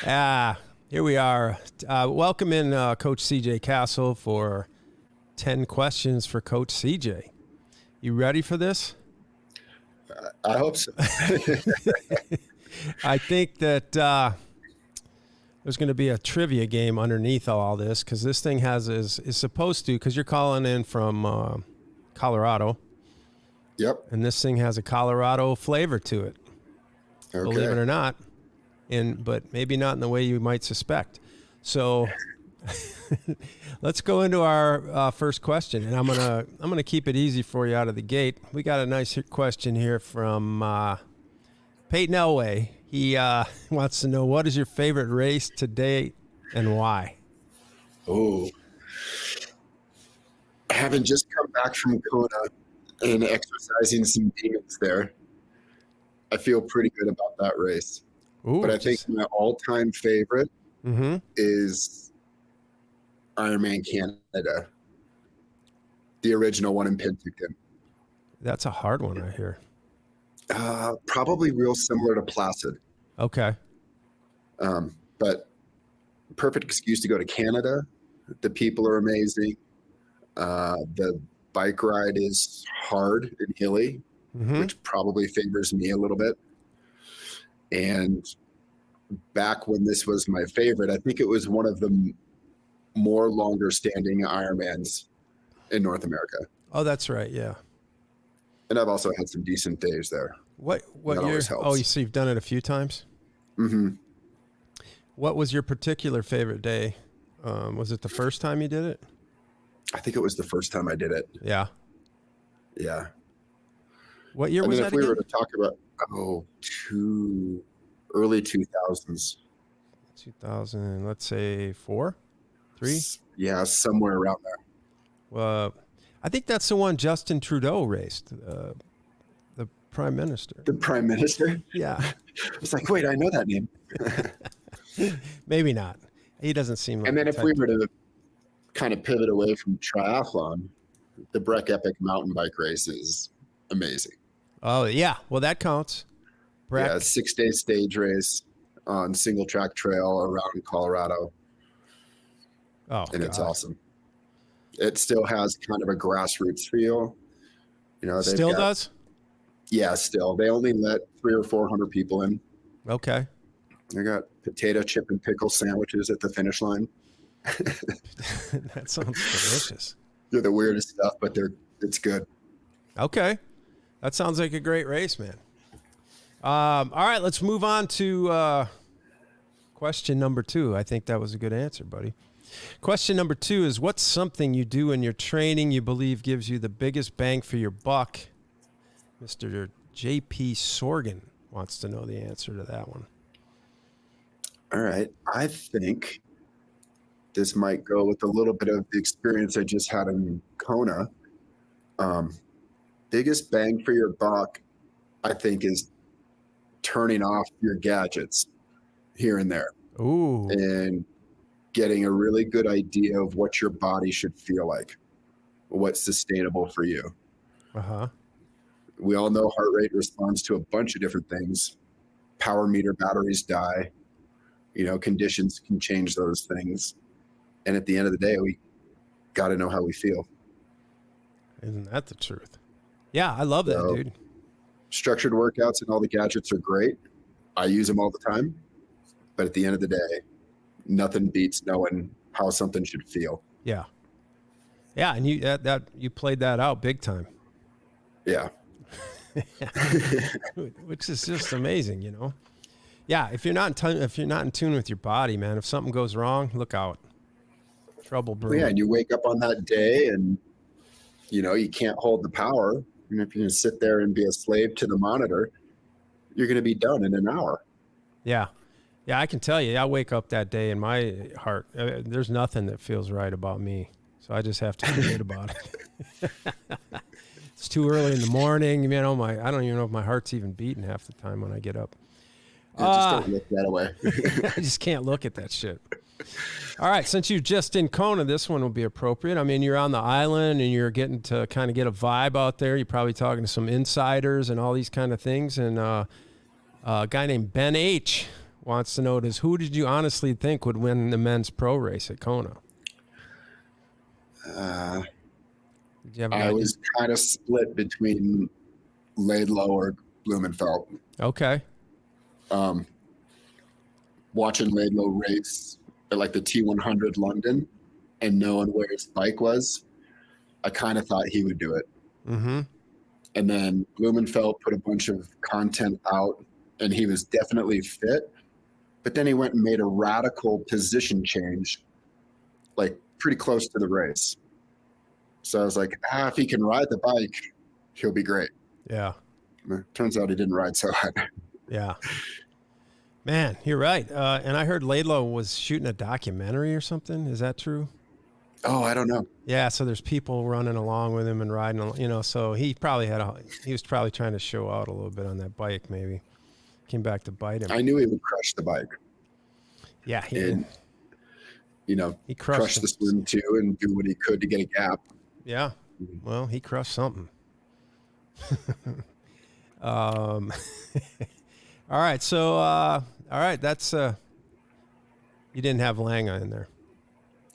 Here we are. Welcome in Coach CJ Castle for 10 questions for Coach CJ. You ready for this? I hope so. I think that there's going to be a trivia game underneath all this because this thing is supposed to, because you're calling in from Colorado. Yep. And this thing has a Colorado flavor to it. Okay. Believe it or not. But maybe not in the way you might suspect. So let's go into our first question, and I'm gonna keep it easy for you out of the gate. We got a nice question here from Peyton Elway. He wants to know, what is your favorite race to date and why? Oh, having just come back from Kona and exercising some demons there, I feel pretty good about that race. Ooh, but I think my all-time favorite is Ironman Canada, the original one in Penticton. That's a hard one, I hear. Probably real similar to Placid. Okay. But perfect excuse to go to Canada. The people are amazing. The bike ride is hard and hilly, which probably favors me a little bit. And back when this was my favorite, I think it was one of the more longer standing Ironmans in North America. Oh, that's right. Yeah. And I've also had some decent days there. What year? Oh, you see, you've done it a few times? Mm-hmm. What was your particular favorite day? Was it the first time you did it? I think it was the first time I did it. Yeah. Yeah. What year was that again? If we were to talk about, early 2000s. 2000, let's say 4, 3? Yeah, somewhere around there. Well, I think that's the one Justin Trudeau raced, the Prime Minister. The Prime Minister? Yeah. I was like, wait, I know that name. Maybe not. He doesn't seem like. And then if we were to kind of pivot away from triathlon, the Breck Epic mountain bike race is amazing. Oh, yeah. Well, that counts. Breck. Yeah, 6-day stage race on single track trail around Colorado. Oh, and it's awesome. It still has kind of a grassroots feel. You know, still does? Yeah, still. They only let 300 or 400 people in. Okay. They got potato chip and pickle sandwiches at the finish line. That sounds delicious. They're the weirdest stuff, but it's good. Okay. That sounds like a great race, man. All right, let's move on to question number 2. I think that was a good answer, buddy. Question number 2 is, what's something you do in your training you believe gives you the biggest bang for your buck? Mr. J.P. Sorgan wants to know the answer to that one. All right. I think this might go with a little bit of the experience I just had in Kona. Biggest bang for your buck, I think, is turning off your gadgets here and there. Ooh. And getting a really good idea of what your body should feel like, what's sustainable for you. Uh-huh. We all know heart rate responds to a bunch of different things. Power meter batteries die. You know, conditions can change those things. And at the end of the day, we got to know how we feel. Isn't that the truth? Yeah, I love that, dude. Structured workouts and all the gadgets are great. I use them all the time. But at the end of the day, nothing beats knowing how something should feel. Yeah. Yeah, and you played that out big time. Yeah. Which is just amazing, you know. Yeah, if you're not in tune with your body, man, if something goes wrong, look out. Trouble brewing. Yeah, and you wake up on that day and you know, you can't hold the power. And if you're going to sit there and be a slave to the monitor, you're going to be done in an hour. Yeah. Yeah, I can tell you, I wake up that day and my heart, there's nothing that feels right about me. So I just have to forget about it. It's too early in the morning. You know, I don't even know if my heart's even beating half the time when I get up. Yeah, just don't look that away. I just can't look at that shit. All right, since you're just in Kona, this one will be appropriate. I mean, you're on the island and you're getting to kind of get a vibe out there. You're probably talking to some insiders and all these kind of things. And a guy named Ben H. wants to know is who did you honestly think would win the men's pro race at Kona? Did you have I was kind of split between Laidlow or Blumenfeld. Okay. Watching Laidlow race at like the T100 London and knowing where his bike was, I kind of thought he would do it. Mm-hmm. And then Blumenfeld put a bunch of content out, and he was definitely fit. But then he went and made a radical position change, like pretty close to the race. So I was like, if he can ride the bike, he'll be great. Yeah. Turns out he didn't ride so hard. Yeah. Man, you're right. And I heard Laidlow was shooting a documentary or something. Is that true? Oh, I don't know. Yeah, so there's people running along with him and riding, so he was probably trying to show out a little bit on that bike, maybe. Came back to bite him. I knew he would crush the bike. Yeah, he did. He crushed the swim too and do what he could to get a gap. Yeah. Well, he crushed something. All right. So, all right. That's, you didn't have Langa in there.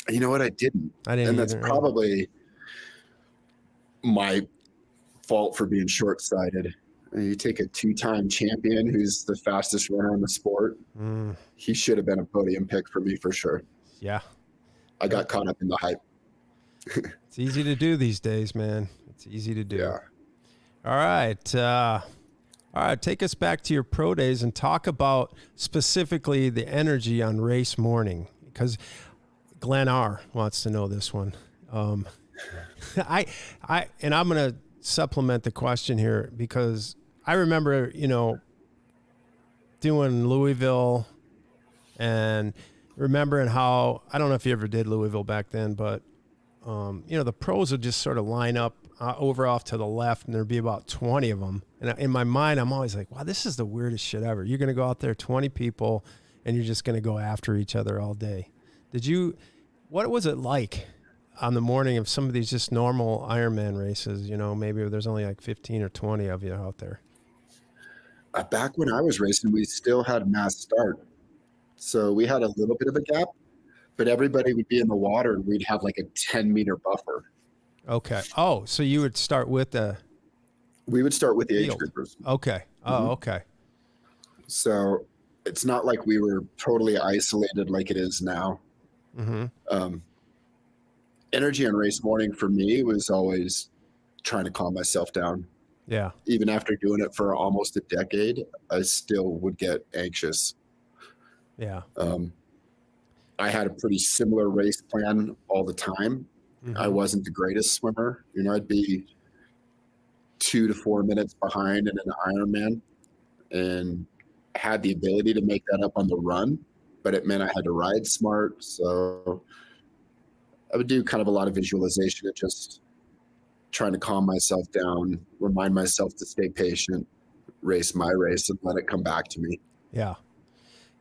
You know what? I didn't. And that's probably my fault for being short-sighted. You take a 2-time champion who's the fastest runner in the sport. He should have been a podium pick for me for sure. Yeah. I got caught up in the hype. It's easy to do these days, man. It's easy to do. Yeah. All right. All right. Take us back to your pro days and talk about specifically the energy on race morning, because Glenn R. wants to know this one. And I'm going to supplement the question here because I remember, doing Louisville and remembering how, I don't know if you ever did Louisville back then, but, the pros would just sort of line up over off to the left and there'd be about 20 of them. And in my mind, I'm always like, wow, this is the weirdest shit ever. You're going to go out there, 20 people, and you're just going to go after each other all day. What was it like on the morning of some of these just normal Ironman races? Maybe there's only like 15 or 20 of you out there. Back when I was racing, we still had mass start. So we had a little bit of a gap, but everybody would be in the water and we'd have like a 10-meter buffer. Okay. Oh, so you would start with we would start with the age field. groupers. Okay. Oh, okay. So it's not like we were totally isolated like it is now. Mm-hmm. Energy on race morning for me was always trying to calm myself down. Yeah. Even after doing it for almost a decade, I still would get anxious. Yeah. I had a pretty similar race plan all the time. Mm-hmm. I wasn't the greatest swimmer. I'd be 2 to 4 minutes behind in an Ironman and had the ability to make that up on the run, but it meant I had to ride smart. So I would do kind of a lot of visualization and just trying to calm myself down, remind myself to stay patient, race my race, and let it come back to me. Yeah.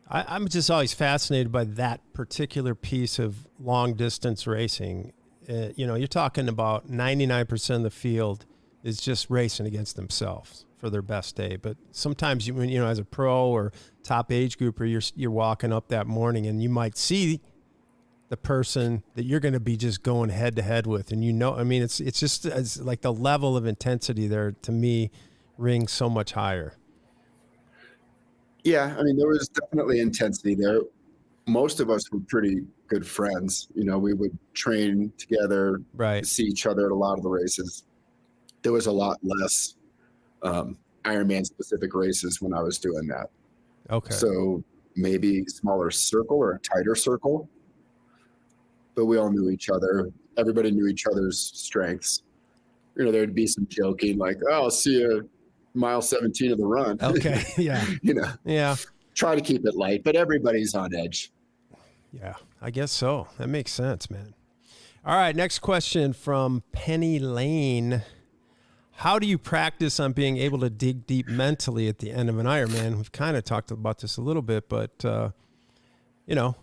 I'm just always fascinated by that particular piece of long distance racing. You're talking about 99% of the field is just racing against themselves for their best day. But sometimes as a pro or top age grouper, you're walking up that morning and you might see the person that you're going to be just going head to head with. And it's like the level of intensity there to me rings so much higher. Yeah, there was definitely intensity there. Most of us were pretty good friends. We would train together, right, see each other at a lot of the races. There was a lot less Ironman-specific races when I was doing that. Okay. So maybe smaller circle or a tighter circle. But we all knew each other. Everybody knew each other's strengths. There'd be some joking like, oh, I'll see you mile 17 of the run. Okay. Yeah. Yeah. Try to keep it light, but everybody's on edge. Yeah, I guess so. That makes sense, man. All right. Next question from Penny Lane. How do you practice on being able to dig deep mentally at the end of an Ironman? We've kind of talked about this a little bit, but, you're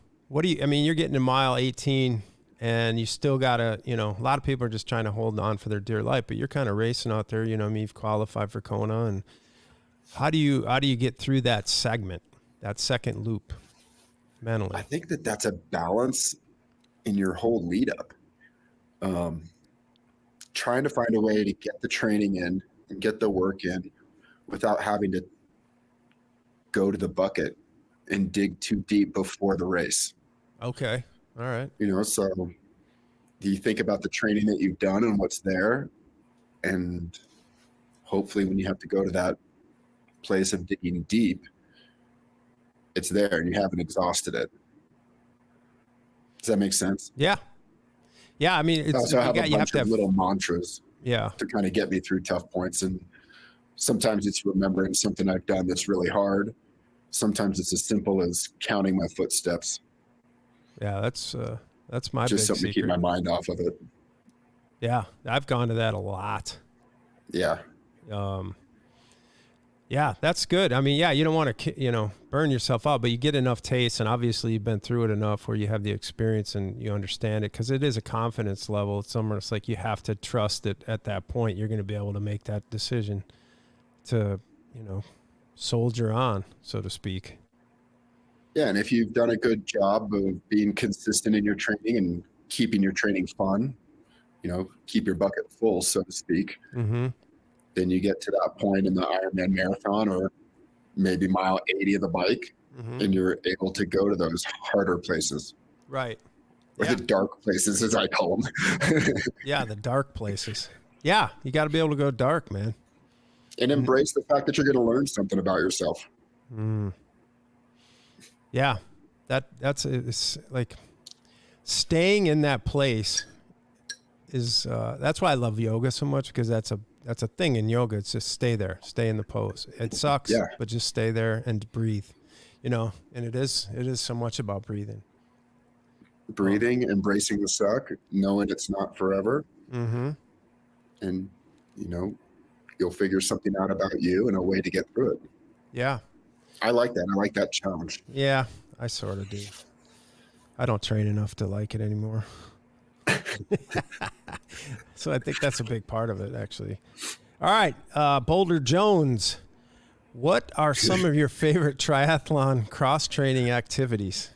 getting to mile 18 and you still got to, a lot of people are just trying to hold on for their dear life, but you're kind of racing out there, you've qualified for Kona. And how do you get through that segment, that second loop mentally? I think that's a balance in your whole lead up. Trying to find a way to get the training in and get the work in without having to go to the bucket and dig too deep before the race. Okay. All right. So do you think about the training that you've done and what's there? And hopefully when you have to go to that place of digging deep, it's there and you haven't exhausted it. Does that make sense? Yeah. Yeah. I mean, it's, so I have a bunch you have to of have little mantras to kind of get me through tough points. And sometimes it's remembering something I've done that's really hard. Sometimes it's as simple as counting my footsteps. Yeah. That's my just big something secret. to keep my mind off of it. Yeah. I've gone to that a lot. Yeah. Yeah, that's good. I mean, yeah, you don't want to, burn yourself out, but you get enough taste, and obviously you've been through it enough where you have the experience and you understand it, because it is a confidence level. It's almost like you have to trust it at that point. You're going to be able to make that decision to, soldier on, so to speak. Yeah, and if you've done a good job of being consistent in your training and keeping your training fun, keep your bucket full, so to speak. Mm-hmm. Then you get to that point in the Ironman marathon or maybe mile 80 of the bike, and you're able to go to those harder places. Right. Or the dark places, as I call them. Yeah, the dark places. Yeah, you got to be able to go dark, man. And embrace the fact that you're going to learn something about yourself. Yeah, it's like staying in that place is, that's why I love yoga so much, because that's a thing in yoga. It's just stay there, stay in the pose. It sucks, but just stay there and breathe, and it is so much about breathing. Breathing, embracing the suck, knowing it's not forever. Mm-hmm. And, you'll figure something out about you and a way to get through it. Yeah. I like that. I like that challenge. Yeah, I sort of do. I don't train enough to like it anymore. So I think that's a big part of it, actually. All right, Boulder Jones, what are some of your favorite triathlon cross-training activities?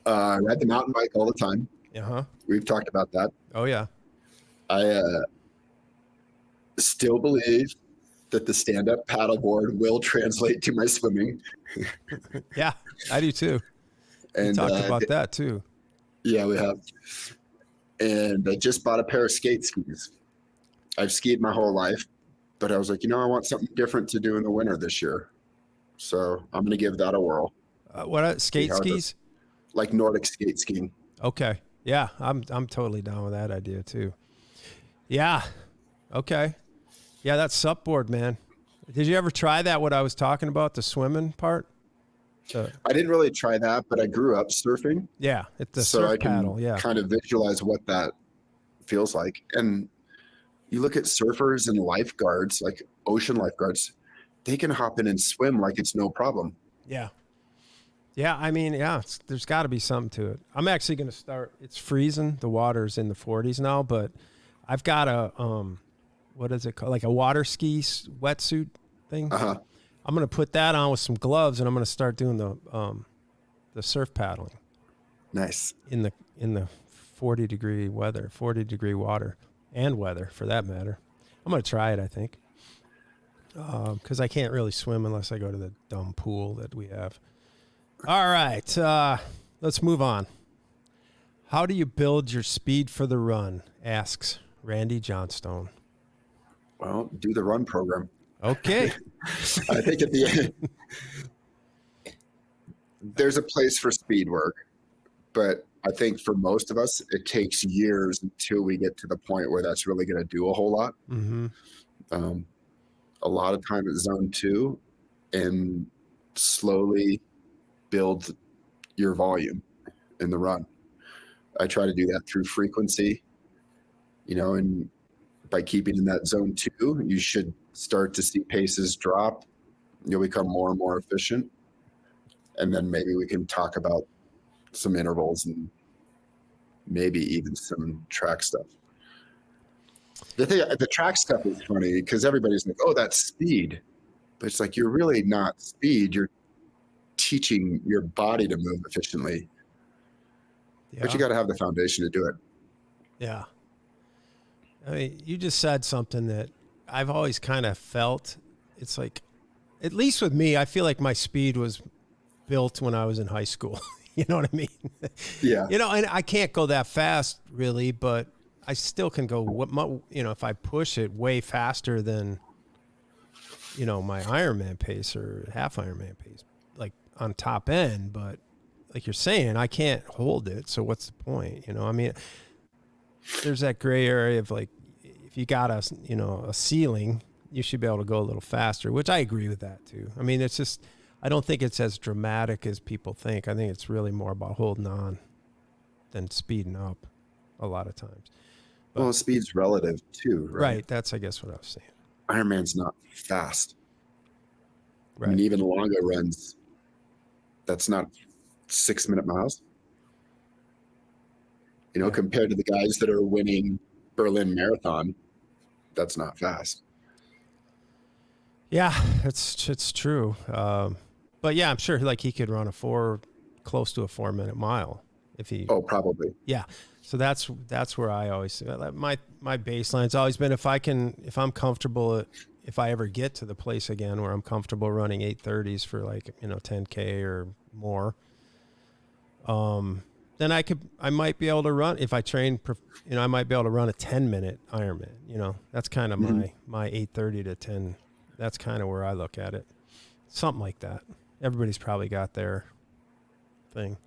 I ride the mountain bike all the time. Uh-huh. We've talked about that. Oh, yeah. I still believe that the stand-up paddleboard will translate to my swimming. Yeah, I do too. And we talked about that too. Yeah, we have. And I just bought a pair of skate skis. I've skied my whole life, but I was like, I want something different to do in the winter this year. So I'm going to give that a whirl. What skate skis? Like Nordic skate skiing. Okay. Yeah, I'm totally down with that idea too. Yeah. Okay. Yeah, that's supboard, man. Did you ever try that, what I was talking about, the swimming part? I didn't really try that, but I grew up surfing. Yeah, it's the so surf I can paddle. Yeah, kind of visualize what that feels like. And you look at surfers and lifeguards, like ocean lifeguards, they can hop in and swim like it's no problem. Yeah. Yeah, I mean, there's got to be something to it. I'm actually going to start. It's freezing. The water's in the 40s now, but I've got a what is it called? Like a water ski wetsuit thing. Uh-huh. I'm going to put that on with some gloves, and I'm going to start doing the surf paddling. Nice. In the 40-degree weather, 40-degree water and weather for that matter. I'm going to try it, I think. Because I can't really swim unless I go to the dumb pool that we have. All right. Let's move on. How do you build your speed for the run? Asks Randy Johnstone. Well, do the run program. Okay. I think at the end, there's a place for speed work, but I think for most of us, it takes years until we get to the point where that's really going to do a whole lot. Mm-hmm. A lot of time at zone 2 and slowly build your volume in the run. I try to do that through frequency, and by keeping in that zone 2, you should start to see paces drop. You'll become more and more efficient. And then maybe we can talk about some intervals and maybe even some track stuff. The track stuff is funny because everybody's like, oh, that's speed. But it's like, you're really not speed. You're teaching your body to move efficiently. Yeah. But you got to have the foundation to do it. Yeah. I mean, you just said something that I've always kind of felt. It's like, at least with me, I feel like my speed was built when I was in high school. You know what I mean? Yeah. You know, and I can't go that fast really, but I still can go, you know, if I push it way faster than, you know, my Ironman pace or half Ironman pace, like on top end. But like you're saying, I can't hold it. So what's the point? You know, I mean, there's that gray area of like, if you got a, you know, a ceiling, you should be able to go a little faster, which I agree with that too. I mean, it's just, I don't think it's as dramatic as people think. I think it's really more about holding on than speeding up a lot of times. But, well, speed's relative too, right? Right. That's, I guess, what I was saying. Ironman's not fast. Right. I mean, even longer runs, that's not 6-minute miles. You know, compared to the guys that are winning Berlin Marathon, that's not fast. Yeah, it's true. But yeah, I'm sure like he could run close to a 4-minute mile if he. Oh, probably. Yeah. So that's where I always, my baseline's always been, if I'm comfortable, if I ever get to the place again where I'm comfortable running 8:30s for like, you know, 10K or more, then I might be able to run, if I train, you know, I might be able to run a 10-minute Ironman, you know, that's kind of my 8:30 to 10. That's kind of where I look at it. Something like that. Everybody's probably got their thing.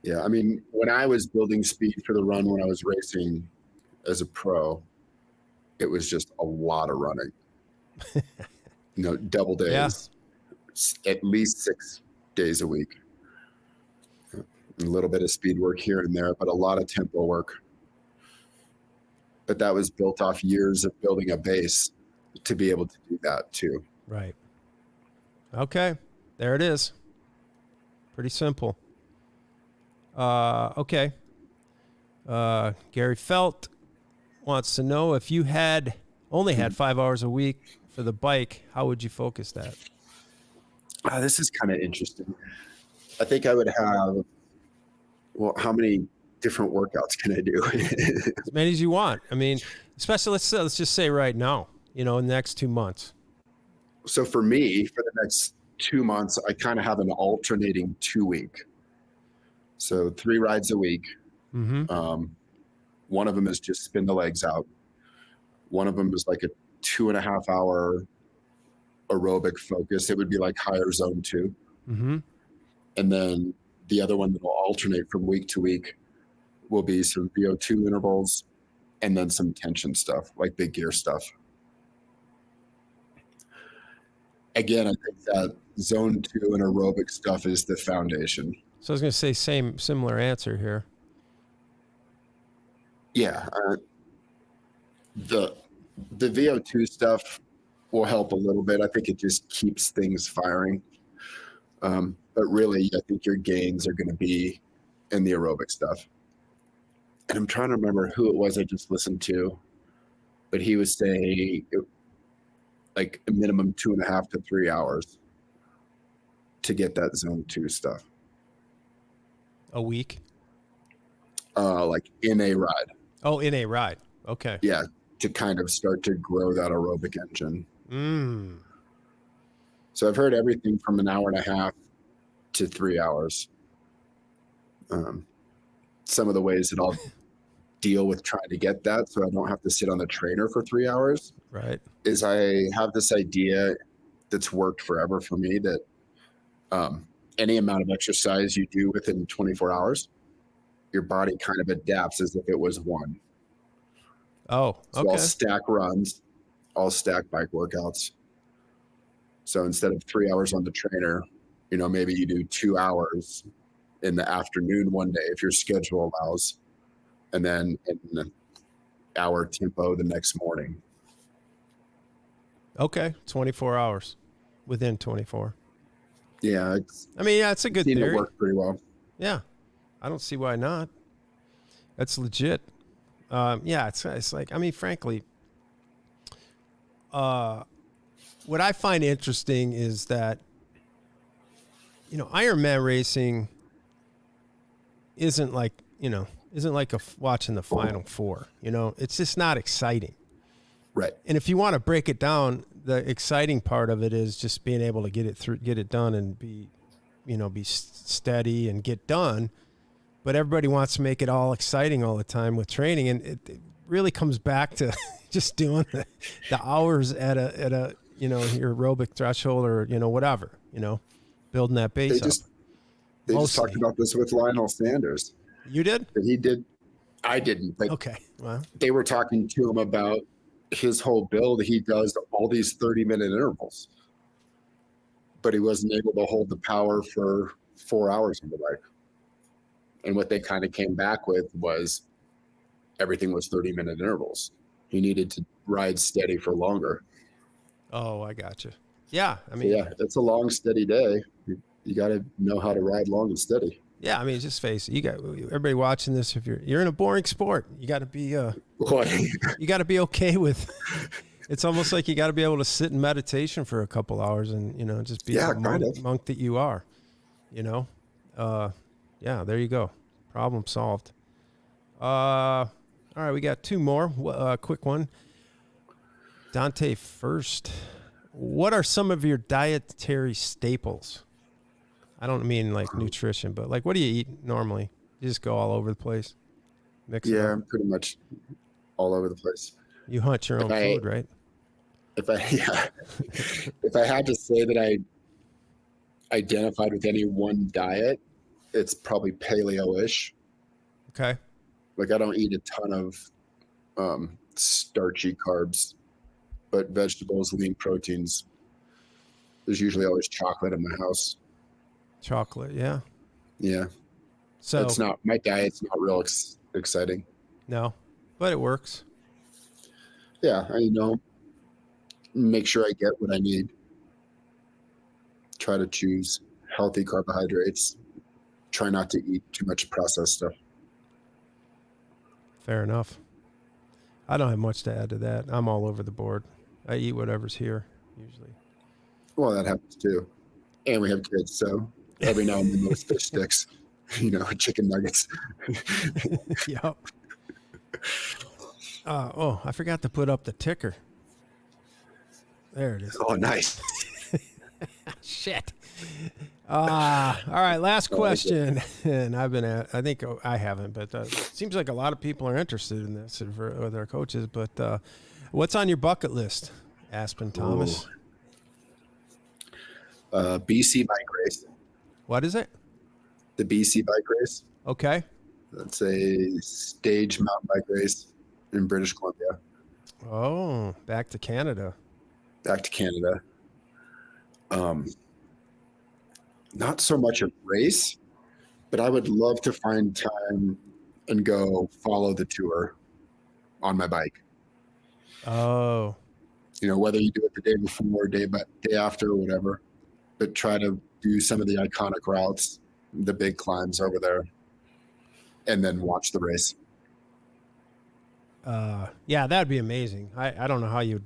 Yeah. I mean, when I was building speed for the run, when I was racing as a pro, it was just a lot of running, you know, double days, at least 6 days a week. A little bit of speed work here and there, but a lot of tempo work. But that was built off years of building a base to be able to do that too. Right. Okay. There it is. Pretty simple. Okay. Gary Felt wants to know, if you only had 5 hours a week for the bike, how would you focus that? This is kind of interesting. I think I would have, well, how many different workouts can I do? As many as you want. I mean, especially let's just say right now, you know, in the next 2 months. So for me, for the next 2 months, I kind of have an alternating 2-week. So 3 rides a week. Mm-hmm. One of them is just spin the legs out. One of them is like a 2.5 hour aerobic focus. It would be like higher zone 2. Mm-hmm. And then the other one that will alternate from week to week will be some VO2 intervals and then some tension stuff, like big gear stuff. Again, I think that zone 2 and aerobic stuff is the foundation. So I was going to say similar answer here. Yeah. The VO2 stuff will help a little bit. I think it just keeps things firing. But really, I think your gains are going to be in the aerobic stuff. And I'm trying to remember who it was I just listened to, but he was saying like a minimum 2.5 to 3 hours to get that zone 2 stuff. A week? Like in a ride. Oh, in a ride. Okay. Yeah, to kind of start to grow that aerobic engine. So I've heard everything from 1.5 hours to 3 hours. Some of the ways that I'll deal with trying to get that so I don't have to sit on the trainer for 3 hours, right, is I have this idea that's worked forever for me that any amount of exercise you do within 24 hours, your body kind of adapts as if it was one. Oh, okay. So I'll stack runs, I'll stack bike workouts. So instead of 3 hours on the trainer, you know, maybe you do 2 hours in the afternoon one day if your schedule allows, and then in an hour tempo the next morning. Okay, 24 hours within 24. Yeah, it's a good theory. It worked pretty well. Yeah, I don't see why not. That's legit. Yeah, it's like, I mean, frankly, what I find interesting is that, Ironman racing isn't like watching the Final Four. It's just not exciting. Right. And if you want to break it down, the exciting part of it is just being able to get it done and be steady and get done. But everybody wants to make it all exciting all the time with training. And it really comes back to just doing the hours at a your aerobic threshold or, whatever, building that base up. They just talked about this with Lionel Sanders. You did? He did. I didn't. But okay. Well, they were talking to him about his whole build. He does all these 30-minute intervals, but he wasn't able to hold the power for 4 hours on the bike. And what they kind of came back with was everything was 30-minute intervals. He needed to ride steady for longer. Oh, I gotcha. Yeah. I mean, it's a long, steady day. You got to know how to ride long and steady. Yeah. I mean, just face it. Everybody watching this, if you're in a boring sport, you got to be, you got to be okay with, it's almost like you got to be able to sit in meditation for a couple hours and, just be the monk that you are, yeah, there you go. Problem solved. All right, we got two more. Quick one. Dante Furst. What are some of your dietary staples? I don't mean like nutrition, but like what do you eat normally? You just go all over the place? I'm pretty much all over the place. You hunt your own food, right? If I had to say that I identified with any one diet, it's probably paleo-ish. Okay. Like I don't eat a ton of starchy carbs, but vegetables, lean proteins. There's usually always chocolate in my house. Chocolate, yeah. Yeah. So it's not, my diet's not real exciting. No, but it works. Yeah, make sure I get what I need. Try to choose healthy carbohydrates. Try not to eat too much processed stuff. Fair enough. I don't have much to add to that. I'm all over the board. I eat whatever's here, usually. Well, that happens too. And we have kids, so every now and then those fish sticks, chicken nuggets. Yep. I forgot to put up the ticker. There it is. Oh, nice. Shit. All right, last question. And I think I haven't, but it seems like a lot of people are interested in this with our coaches. But what's on your bucket list, Aspen Thomas? BC bike race. What is it? The BC bike race. Okay. That's a stage mountain bike race in British Columbia. Oh, back to Canada. Back to Canada. Not so much a race, but I would love to find time and go follow the tour on my bike. Oh. Whether you do it the day before, day after, or whatever, but try to do some of the iconic routes, the big climbs over there, and then watch the race. Yeah, that'd be amazing. I don't know how do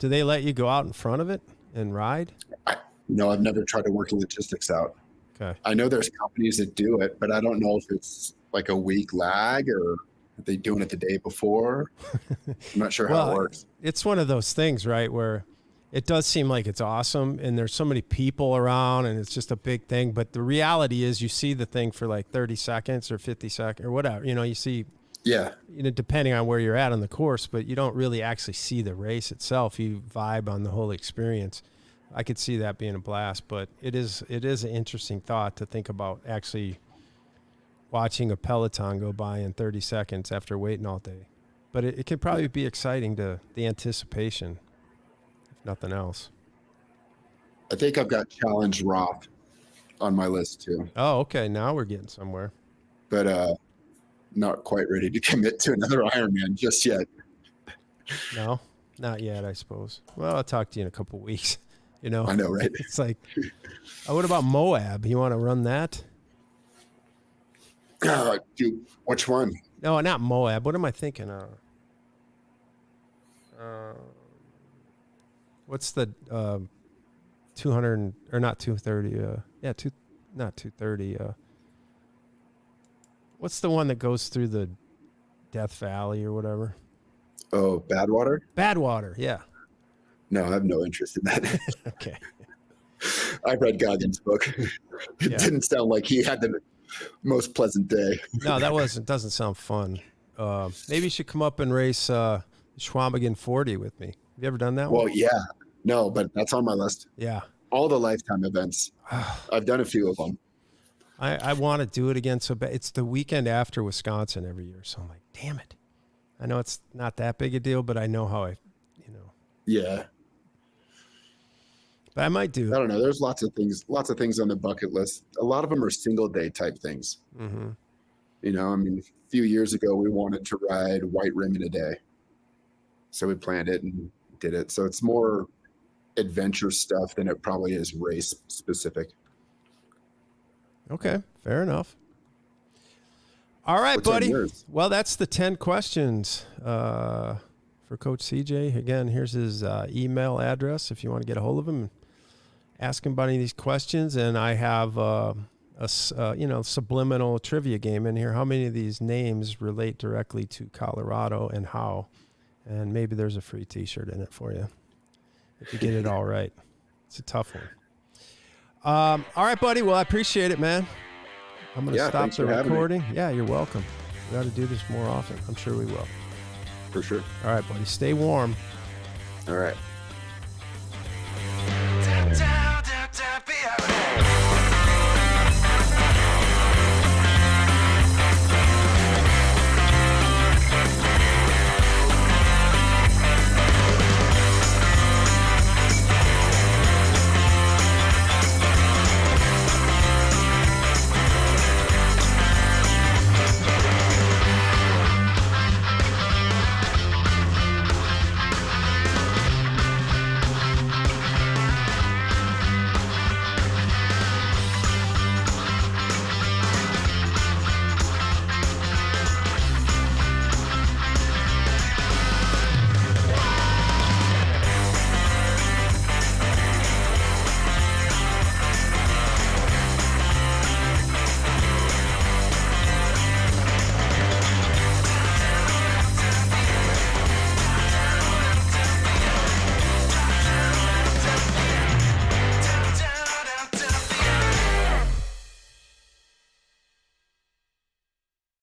they let you go out in front of it and ride? I've never tried to work the logistics out. Okay. I know there's companies that do it, but I don't know if it's like a week lag or are they doing it the day before. I'm not sure how it works. It's one of those things, right, where it does seem like it's awesome and there's so many people around and it's just a big thing. But the reality is you see the thing for like 30 seconds or 50 seconds or whatever. You see, depending on where you're at on the course, but you don't really actually see the race itself. You vibe on the whole experience. I could see that being a blast, but it is an interesting thought to think about actually watching a peloton go by in 30 seconds after waiting all day. But it could probably be exciting to the anticipation, if nothing else. I think I've got Challenge Roth on my list too. Oh, okay. Now we're getting somewhere. But not quite ready to commit to another Ironman just yet. No, not yet, I suppose. Well, I'll talk to you in a couple of weeks. I know, right? It's like, what about Moab? You want to run that? Dude, which one? No, not Moab. What am I thinking of? What's the 200 or not 230? Not 230. What's the one that goes through the Death Valley or whatever? Oh, Badwater? Badwater, yeah. No, I have no interest in that. Okay. I read Goggins' book. It didn't sound like he had the most pleasant day. No, doesn't sound fun. Maybe you should come up and race Schwamigan 40 with me. Have you ever done that one? Well, yeah. No, but that's on my list. Yeah. All the lifetime events. I've done a few of them. I want to do it again so bad. It's the weekend after Wisconsin every year, so I'm like, damn it. I know it's not that big a deal, but I know how Yeah. But I might do. I don't know. There's lots of things on the bucket list. A lot of them are single day type things. Mm-hmm. I mean, a few years ago, we wanted to ride White Rim in a day. So we planned it and did it. So it's more adventure stuff than it probably is race specific. Okay, fair enough. All right, What's buddy. yours? Well, that's the 10 questions for Coach CJ. Again, here's his email address if you want to get a hold of him. Ask him about any of these questions. And I have a subliminal trivia game in here. How many of these names relate directly to Colorado and how? And maybe there's a free T-shirt in it for you if you get it all right. It's a tough one. All right, buddy. Well, I appreciate it, man. I'm going to stop the recording. Yeah, you're welcome. We got to do this more often. I'm sure we will. For sure. All right, buddy. Stay warm. All right.